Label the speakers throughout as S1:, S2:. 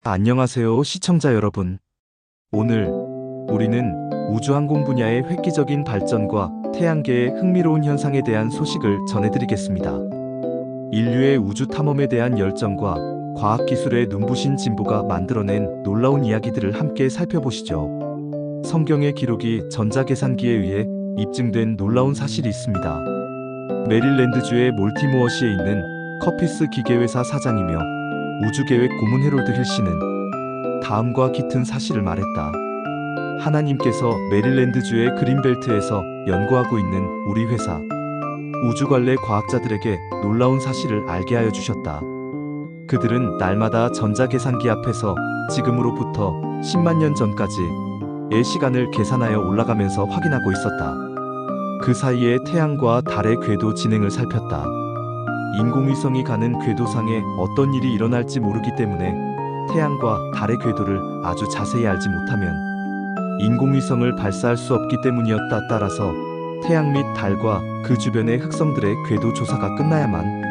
S1: 안녕하세요, 시청자 여러분. 오늘 우리는 우주항공 분야의 획기적인 발전과 태양계의 흥미로운 현상에 대한 소식을 전해드리겠습니다. 인류의 우주 탐험에 대한 열정과 과학기술의 눈부신 진보가 만들어낸 놀라운 이야기들을 함께 살펴보시죠. 성경의 기록이 전자계산기에 의해 입증된 놀라운 사실이 있습니다. 메릴랜드주의 몰티모어시에 있는 커피스 기계회사 사장이며 우주계획 고문 해롤드 힐씨는 다음과 깃든 사실을 말했다. 하나님께서 메릴랜드주의 그린벨트에서 연구하고 있는 우리 회사 우주관례 과학자들에게 놀라운 사실을 알게 하여 주셨다. 그들은 날마다 전자계산기 앞에서 지금으로부터 10만 년 전까지의 시간을 계산하여 올라가면서 확인하고 있었다. 그 사이에 태양과 달의 궤도 진행을 살폈다. 인공위성이 가는 궤도상에 어떤 일이 일어날지 모르기 때문에 태양과 달의 궤도를 아주 자세히 알지 못하면 인공위성을 발사할 수 없기 때문이었다. 따라서 태양 및 달과 그 주변의 흑성들의 궤도 조사가 끝나야만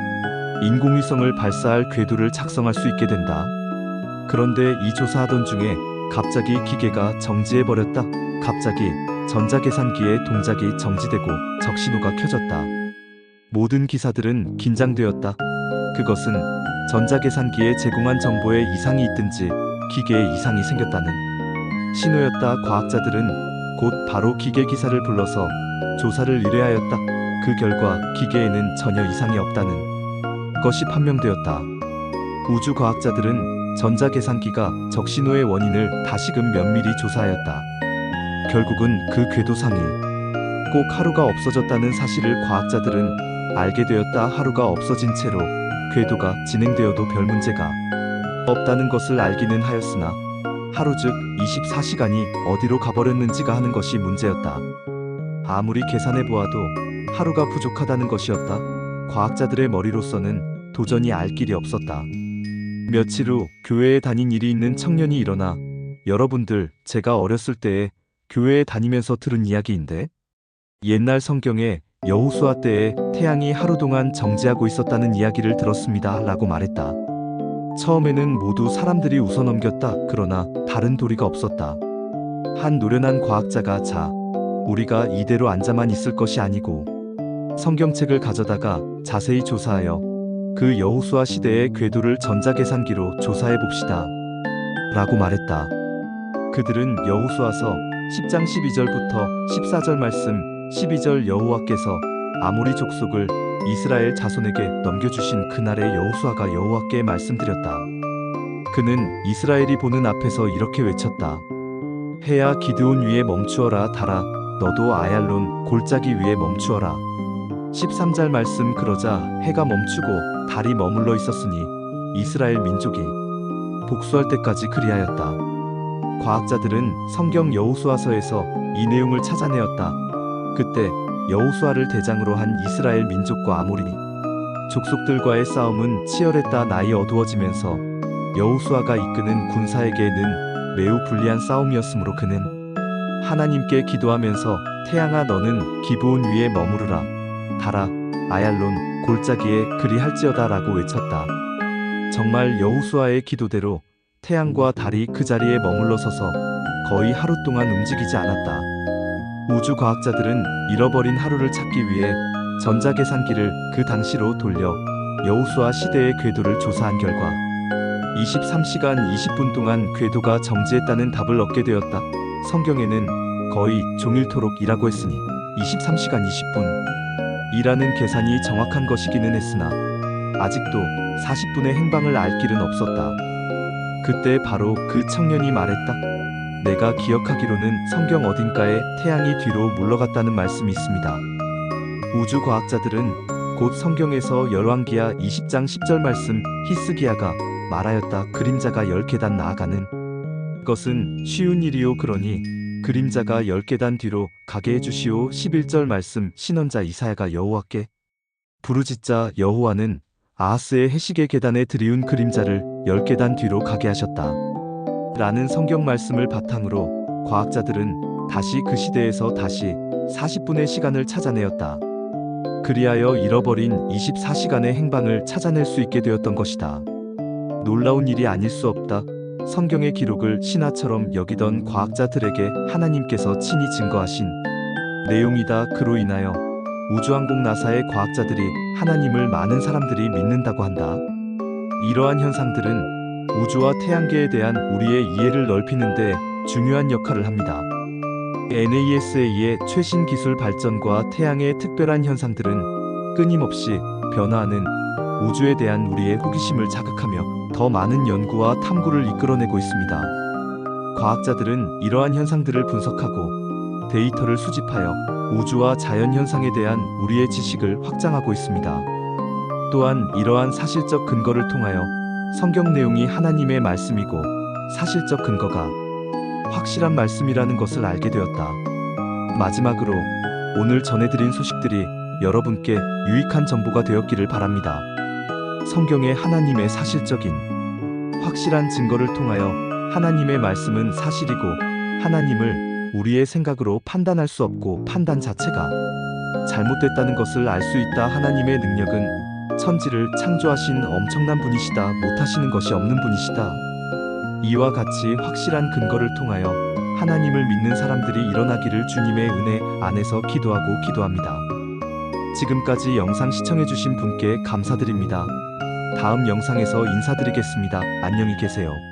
S1: 인공위성을 발사할 궤도를 작성할 수 있게 된다. 그런데 이 조사하던 중에 갑자기 기계가 정지해버렸다. 갑자기 전자계산기의 동작이 정지되고 적신호가 켜졌다. 모든 기사들은 긴장되었다. 그것은 전자계산기에 제공한 정보에 이상이 있든지 기계에 이상이 생겼다는 신호였다. 과학자들은 곧 바로 기계 기사를 불러서 조사를 의뢰하였다. 그 결과 기계에는 전혀 이상이 없다는 것이 판명되었다. 우주과학자들은 전자계산기가 적신호의 원인을 다시금 면밀히 조사하였다. 결국은 그 궤도상이 꼭 하루가 없어졌다는 사실을 과학자들은 알게 되었다. 하루가 없어진 채로 궤도가 진행되어도 별 문제가 없다는 것을 알기는 하였으나 하루 즉 24시간이 어디로 가버렸는지가 하는 것이 문제였다. 아무리 계산해 보아도 하루가 부족하다는 것이었다. 과학자들의 머리로서는 도저히 알 길이 없었다. 며칠 후 교회에 다닌 일이 있는 청년이 일어나 여러분들, 제가 어렸을 때에 교회에 다니면서 들은 이야기인데 옛날 성경에 여호수아 때에 태양이 하루 동안 정지하고 있었다는 이야기를 들었습니다. 라고 말했다. 처음에는 모두 사람들이 웃어넘겼다. 그러나 다른 도리가 없었다. 한 노련한 과학자가 우리가 이대로 앉아만 있을 것이 아니고 성경책을 가져다가 자세히 조사하여 그 여호수아 시대의 궤도를 전자계산기로 조사해 봅시다. 라고 말했다. 그들은 여호수아서 10장 12절부터 14절 말씀 12절 여호와께서 아모리 족속을 이스라엘 자손에게 넘겨주신 그날의 여호수아가 여호와께 말씀드렸다. 그는 이스라엘이 보는 앞에서 이렇게 외쳤다. 해야 기드온 위에 멈추어라. 달아 너도 아얄론 골짜기 위에 멈추어라. 13절 말씀. 그러자 해가 멈추고 달이 머물러 있었으니 이스라엘 민족이 복수할 때까지 그리하였다. 과학자들은 성경 여호수아서에서 이 내용을 찾아내었다. 그때 여호수아를 대장으로 한 이스라엘 민족과 아모리 족속들과의 싸움은 치열했다. 날이 어두워지면서 여호수아가 이끄는 군사에게는 매우 불리한 싸움이었으므로 그는 하나님께 기도하면서 태양아 너는 기브온 위에 머무르라. 달아 아얄론 골짜기에 그리할지어다 라고 외쳤다. 정말 여호수아의 기도대로 태양과 달이 그 자리에 머물러 서서 거의 하루 동안 움직이지 않았다. 우주과학자들은 잃어버린 하루를 찾기 위해 전자계산기를 그 당시로 돌려 여호수아 시대의 궤도를 조사한 결과 23시간 20분 동안 궤도가 정지했다는 답을 얻게 되었다. 성경에는 거의 종일토록 일하고 했으니 23시간 20분 이라는 계산이 정확한 것이기는 했으나 아직도 40분의 행방을 알 길은 없었다. 그때 바로 그 청년이 말했다. 내가 기억하기로는 성경 어딘가에 태양이 뒤로 물러갔다는 말씀이 있습니다. 우주과학자들은 곧 성경에서 열왕기하 20장 10절 말씀 히스기야가 말하였다. 그림자가 10계단 나아가는 것은 쉬운 일이요. 그러니 그림자가 10계단 뒤로 가게 해주시오. 11절 말씀 신언자 이사야가 여호와께 부르짖자 여호와는 아하스의 해시계 계단에 들이운 그림자를 10계단 뒤로 가게 하셨다. 라는 성경 말씀을 바탕으로 과학자들은 다시 그 시대에서 다시 40분의 시간을 찾아내었다. 그리하여 잃어버린 24시간의 행방을 찾아낼 수 있게 되었던 것이다. 놀라운 일이 아닐 수 없다. 성경의 기록을 신화처럼 여기던 과학자들에게 하나님께서 친히 증거하신 내용이다. 그로 인하여 우주항공 나사의 과학자들이 하나님을 많은 사람들이 믿는다고 한다. 이러한 현상들은 우주와 태양계에 대한 우리의 이해를 넓히는 데 중요한 역할을 합니다. NASA의 최신 기술 발전과 태양의 특별한 현상들은 끊임없이 변화하는 우주에 대한 우리의 호기심을 자극하며 더 많은 연구와 탐구를 이끌어내고 있습니다. 과학자들은 이러한 현상들을 분석하고 데이터를 수집하여 우주와 자연 현상에 대한 우리의 지식을 확장하고 있습니다. 또한 이러한 사실적 근거를 통하여 성경 내용이 하나님의 말씀이고 사실적 근거가 확실한 말씀이라는 것을 알게 되었다. 마지막으로 오늘 전해드린 소식들이 여러분께 유익한 정보가 되었기를 바랍니다. 성경의 하나님의 사실적인 확실한 증거를 통하여 하나님의 말씀은 사실이고 하나님을 우리의 생각으로 판단할 수 없고 판단 자체가 잘못됐다는 것을 알 수 있다. 하나님의 능력은 천지를 창조하신 엄청난 분이시다. 못하시는 것이 없는 분이시다. 이와 같이 확실한 근거를 통하여 하나님을 믿는 사람들이 일어나기를 주님의 은혜 안에서 기도합니다. 지금까지 영상 시청해주신 분께 감사드립니다. 다음 영상에서 인사드리겠습니다. 안녕히 계세요.